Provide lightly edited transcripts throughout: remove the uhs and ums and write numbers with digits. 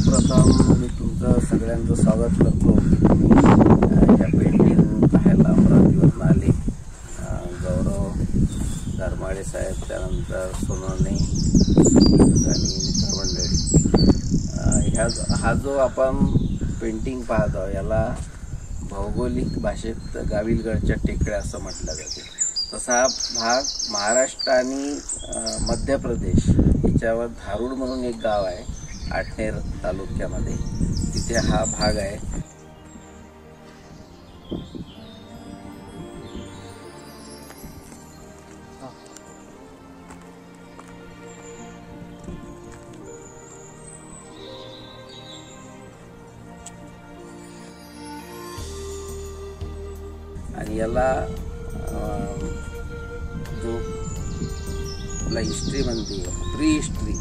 सर्वप्रथम मी तुमचं सगळ्यांचं स्वागत करतो या पेंटिंग पाहायला अमरावतीवरून आले. गौरव धर्माळे साहेब, त्यानंतर सोनवणे आणि मित्रमंडळी. हा जो आपण पेंटिंग पाहतो याला भौगोलिक भाषेत गाविलगडच्या टेकड्या असं म्हटलं जाते. तसा हा भाग महाराष्ट्र आणि मध्य प्रदेश याच्यावर धारूड म्हणून एक गाव आहे आटनेर तालुक्यामध्ये, तिथे हा भाग आहे. आणि याला जो आपला हिस्ट्री म्हणते प्री हिस्ट्री,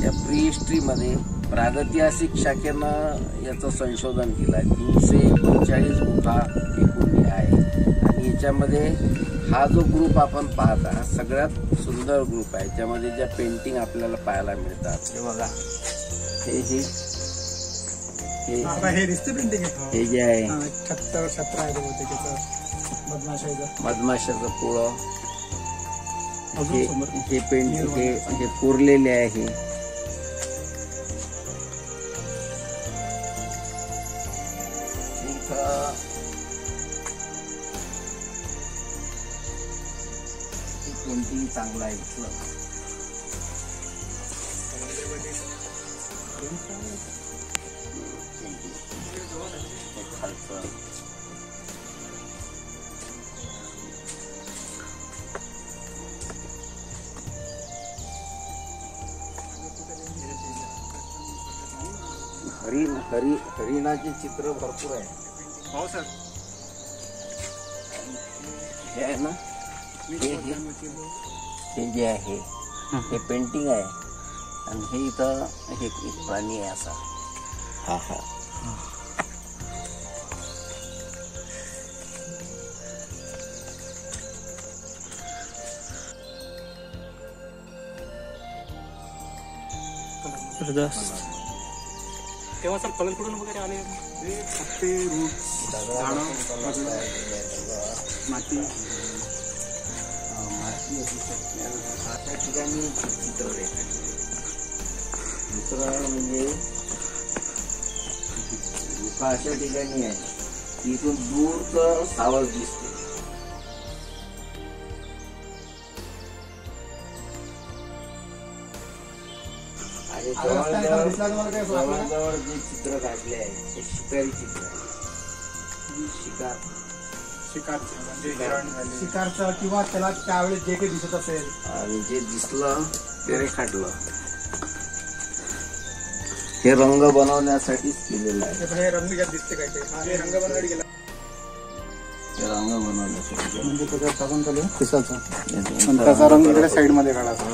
या प्री हिस्ट्रीमध्ये प्रागैतिहासिक शाखेनं याचं संशोधन केलं आहे. 339 गुफा एकूण आहे आणि याच्यामध्ये हा जो ग्रुप आपण पाहता हा सगळ्यात सुंदर ग्रुप आहे. याच्यामध्ये ज्या पेंटिंग आपल्याला पाहायला मिळतात हे बघा, हे जे आहे मधमाशाचं पोळं, हे पेंटिंग हे कोरलेले आहे. पेंटिंग चांगला आहे इथलं. खालचं हरिणाचे चित्र भरपूर आहे. हो सर, हे आहे ना, हे जे आहे हे पेंटिंग आहे आणि हे इथं हे एक प्राणी आहे असा. हा हा तेव्हा सर कलर कुठून वगैरे आले? पत्ते, रूट, झाडं, माती अशा ठिकाणी चित्र रेखाटले. दुसरं म्हणजे गुफा अशा ठिकाणी आहे की इथून दूरचं सावळ दिसते. आणि जवळजवळ जे चित्र काढले आहे ते शिकारी चित्र आहे. शिकारचं किंवा त्याला त्यावेळेस जे काही दिसत असेल आणि जे दिसलं ते रेखाटलं. हे रंग बनवण्यासाठीच केलेलं आहे. हे रंग ज्यात दिसते काय ते रंग बनवायला गेला, ते रंग बनवण्यासाठी म्हणजे त्याच्यात साबण चालू पिसाचा त्याचा रंग इकडे साईड मध्ये काढायचा.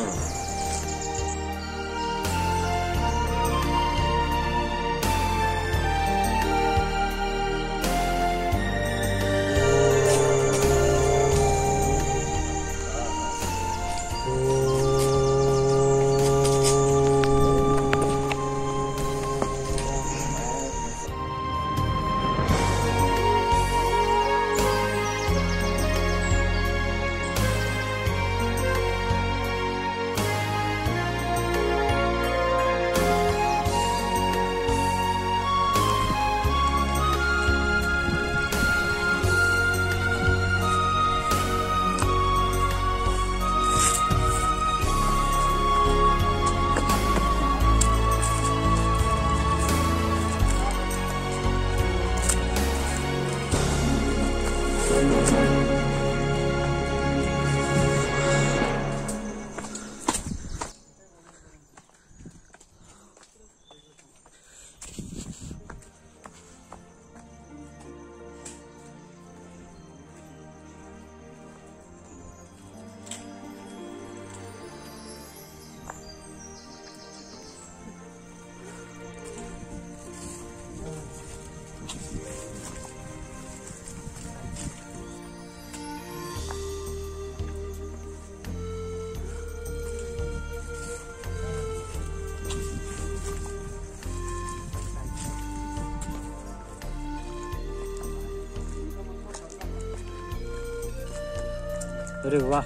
अरे वा.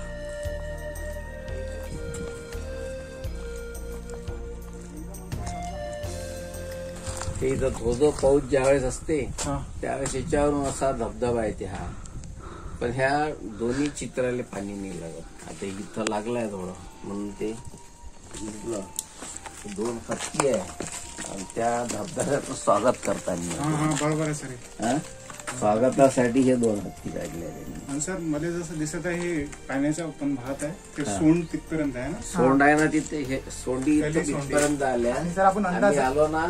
ते इथं धोधो पाऊस ज्यावेळेस असते हा. त्यावेळेस याच्यावरून असा धबधबा येते हा. पण ह्या दोन्ही चित्राला पाणी नाही लागत. आता इथं लागलाय थोडं म्हणून ते इथलं 2 हत्ती आहे आणि त्या धबधब्याचं स्वागत करताना बरोबर आहे सर. स्वागतासाठी हे 2 हत्ती काढले. आणि सर मला जसं दिसत आहे हे पाण्याचा पण भात आहे ते सोंड तिथपर्यंत आहे ना. सोंड आहे ना तिथे, हे सोंडी इथं तिथपर्यंत आल्या. आणि सर आपण आम्ही आलो ना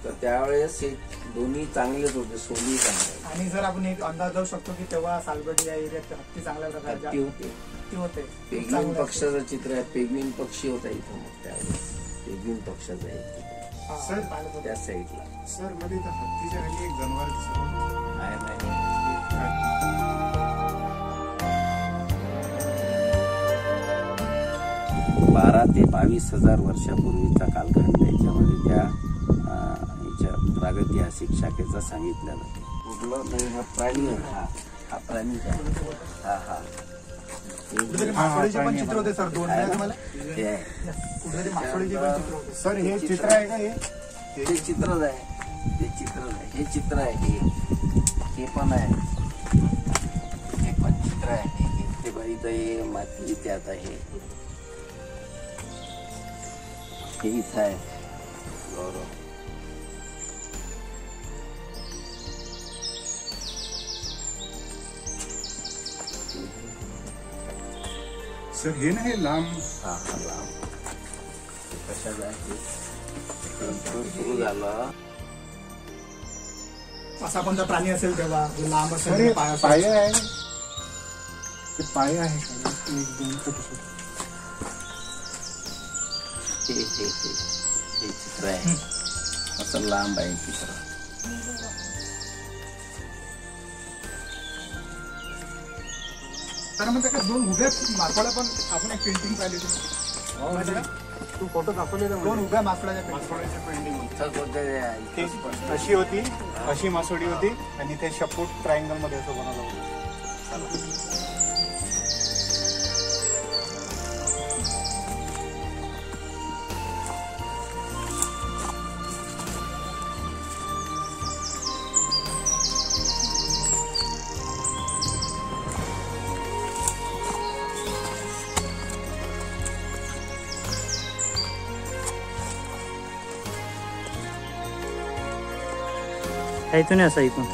तर त्यावेळेस हे दोन्ही चांगलेच होते, सोंडी चांगले. आणि सर आपण एक अंदाज लावू शकतो की तेव्हा सालबर्डी या एरियात हत्ती चांगल्या हत्ती प्रकारचे होते. होते. पेंग्विन पक्षाचं चित्र आहे. पेंग्विन पक्षी होता इथं. मग त्यावेळेस पेंग्विन पक्षाचं आहे सर त्या साईडला. सर मध्ये इथं हत्तीच्या खाली एक जनावर दिसत आहे नाही 12 ते 22,000 वर्षापूर्वीचा कालखंड याच्यामध्ये त्या याच्या प्रागैतिहासिक शाखेचा सांगितलं जाते. कुठलं नाही, हा प्राणी आहे. हा प्राणी मासोळीचे पण चित्र होते सर 2 तुम्हाला ते आहे. कुठे मासोळीचे पण चित्र होते सर. हे चित्र आहे का? हे चित्रच आहे. ते चित्रच आहे. हे चित्र आहे. हे पण आहे. हे पण चित्र आहे. ते बाई इथं माती त्यात आहे. हे इथं आहे. बरोबर. सर हे ना हे लांब. हा लांब कशाचं आहे सुरू झालं. असा कोणता प्राणी असेल तेव्हा लांब असेल. पाय आहे. ते पाय आहे. 1-2 छोटे हे चित्र आहे. असं लांब आहे चित्र. तर म्हणजे 2 उभ्या माकडा पण आपण एक पेंटिंग पाहिली होती. तू फोटो दाखवलेला 2 उभ्या माकडाच्या पेंटिंग अशी होती. अशी मासोडी होती आणि ते शपूट ट्रायंगल मध्ये असं बनवलं होतं. इथून असा इथून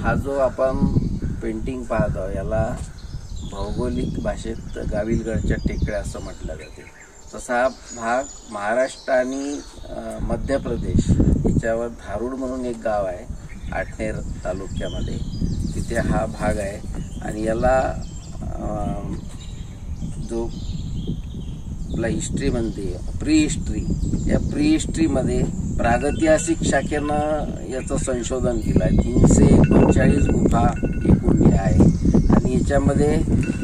हा जो आपण पेंटिंग पाहतो याला भौगोलिक भाषेत गाविलगडच्या टेकड्या असं म्हटलं जाते. तसा हा भाग महाराष्ट्र आणि मध्य प्रदेश याच्यावर धारूड म्हणून एक गाव आहे आटनेर तालुक्यामध्ये, तिथे हा भाग आहे आणि याला जो आपला हिस्ट्री म्हणते प्री हिस्ट्री, या प्री हिस्ट्रीमध्ये प्रागैतिहासिक शाखेनं याचं संशोधन केलं आहे. 339 गुफा एकूण आहे आणि याच्यामध्ये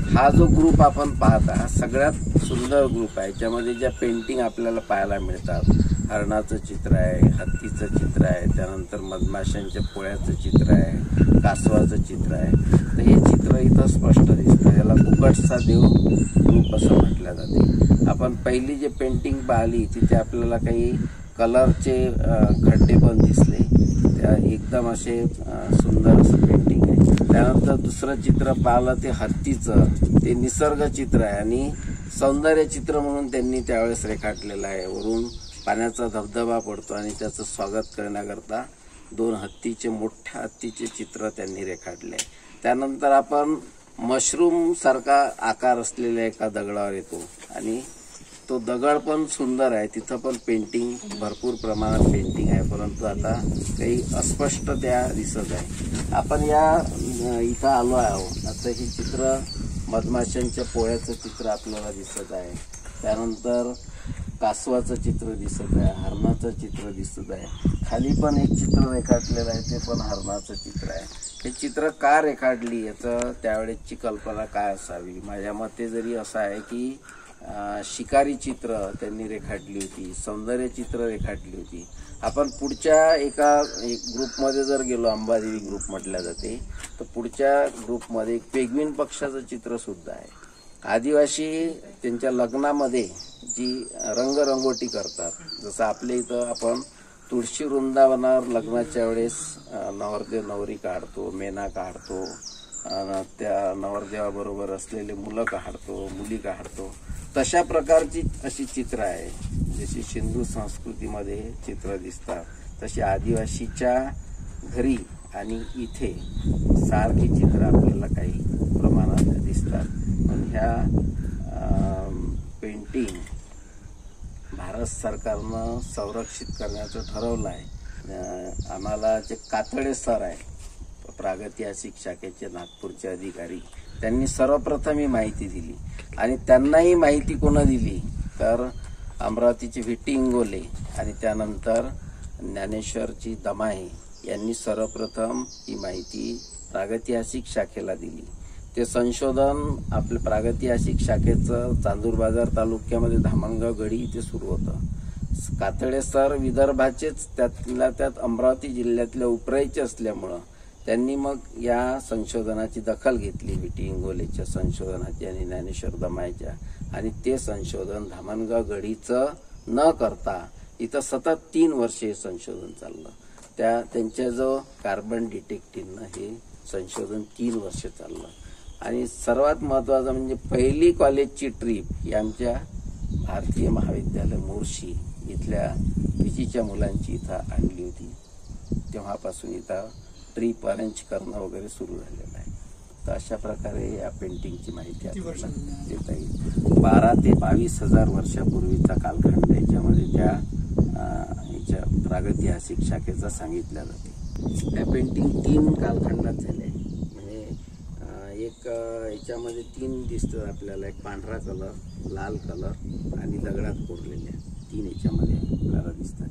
हा जो ग्रुप आपण पाहता हा सगळ्यात सुंदर ग्रुप आहे. याच्यामध्ये ज्या पेंटिंग आपल्याला पाहायला मिळतात, हरणाचं चित्र आहे, हत्तीचं चित्र आहे, त्यानंतर मधमाशांच्या पोळ्याचं चित्र आहे, कासवाचं चित्र आहे. तर हे चित्र इथं स्पष्ट दिसतं. याला कुकटचा देव ग्रुप असं म्हटलं जाते. आपण पहिली जे पेंटिंग पाहिली तिथे आपल्याला काही कलरचे खड्डे पण दिसले, त्या एकदम असे सुंदर असं पेंटिंग आहे. त्यानंतर दुसरं चित्र पाहिलं ते हत्तीचं, ते निसर्ग चित्र आहे आणि सौंदर्य चित्र म्हणून त्यांनी त्यावेळेस रेखाटलेलं आहे. वरून पाण्याचा धबधबा पडतो आणि त्याचं स्वागत करण्याकरता 2 मोठ्या हत्तीचे चित्र त्यांनी रेखाटले. त्यानंतर आपण मशरूम सारखा आकार असलेल्या एका दगडावर येतो आणि तो दगड पण सुंदर आहे, तिथं पण पेंटिंग भरपूर प्रमाणात पेंटिंग आहे, परंतु आता काही अस्पष्ट त्या दिसत आहे. आपण या इथं आलो आहोत. आता हे चित्र मधमाशांच्या पोळ्याचं चित्र आपल्याला दिसत आहे, त्यानंतर कासवाचं चित्र दिसत आहे, हरणाचं चित्र दिसत आहे, खाली पण एक चित्र रेखाटलेलं आहे ते पण हरणाचं चित्र आहे. हे चित्र का रेखाटली याचं त्यावेळेसची कल्पना काय असावी? माझ्या मते जरी असं आहे की शिकारी चित्र त्यांनी रेखाटली होती, सौंदर्य चित्र रेखाटली होती. आपण पुढच्या एका ग्रुपमध्ये जर गेलो, अंबादेवी ग्रुप म्हटल्या जाते, तर पुढच्या ग्रुपमध्ये एक पेंग्विन पक्षाचं चित्र सुद्धा आहे. आदिवासी त्यांच्या लग्नामध्ये जी रंगरंगोटी करतात, जसं आपल्या इथं आपण तुळशी वृंदावनावर लग्नाच्या वेळेस नवरदेव नवरी काढतो, मेना काढतो, त्या नवरदेवाबरोबर असलेले मुलं काढतो, मुली काढतो, तशा प्रकारची अशी चित्र आहे. जशी सिंधू संस्कृतीमध्ये चित्र दिसतात तशी आदिवासीच्या घरी आणि इथे सारखी चित्र आपल्याला काही प्रमाणात दिसतात. पण ह्या पेंटिंग भारत सरकारनं संरक्षित करण्याचं ठरवलं आहे. आम्हाला जे कातळे सर आहे प्रागैतिहासिक शाखेचे नागपूरचे अधिकारी, त्यांनी सर्वप्रथम ही माहिती दिली आणि त्यांनाही माहिती कोण दिली तर अमरावतीचे व्ही.टी. इंगोले आणि त्यानंतर ज्ञानेश्वरची दमाई यांनी सर्वप्रथम ही माहिती प्रागैतिहासिक शाखेला दिली. ते संशोधन आपल्या प्रागैतिहासिक शाखेचं चांदूर बाजार तालुक्यामध्ये धामणगाव गडी इथे सुरू होतं. कातळे सर विदर्भाचेच त्यातल्या त्यात अमरावती जिल्ह्यातल्या उपराईचे असल्यामुळं त्यांनी मग या संशोधनाची दखल घेतली, व्ही.टी. इंगोलेच्या संशोधनाची आणि ज्ञानेश्वर दमाईच्या, आणि ते संशोधन धामणगाव गडीचं न करता इथं सतत 3 वर्षे हे संशोधन चाललं. त्यांच्या जो कार्बन डिटेक्टिव्हनं हे संशोधन 3 वर्ष चाललं. आणि सर्वात महत्त्वाचं म्हणजे पहिली कॉलेजची ट्रीप ही आमच्या भारतीय महाविद्यालय मोर्शी इथल्या पीजीच्या मुलांची इथं आणली होती. तेव्हापासून इथं ट्रीप अरेंज करणं वगैरे सुरू झालेलं आहे. तर अशा प्रकारे या पेंटिंगची माहिती आपल्याला देता येईल. 12 ते 22 हजार वर्षापूर्वीचा कालखंड याच्यामध्ये त्या याच्या प्रागैतिहासिक शाखेचा सांगितल्या जाते. या पेंटिंग 3 कालखंडात झाले. म्हणजे एक याच्यामध्ये 3 दिसतात आपल्याला, एक पांढरा कलर, लाल कलर आणि दगडात कोरलेल्या 3 याच्यामध्ये आपल्याला दिसतात.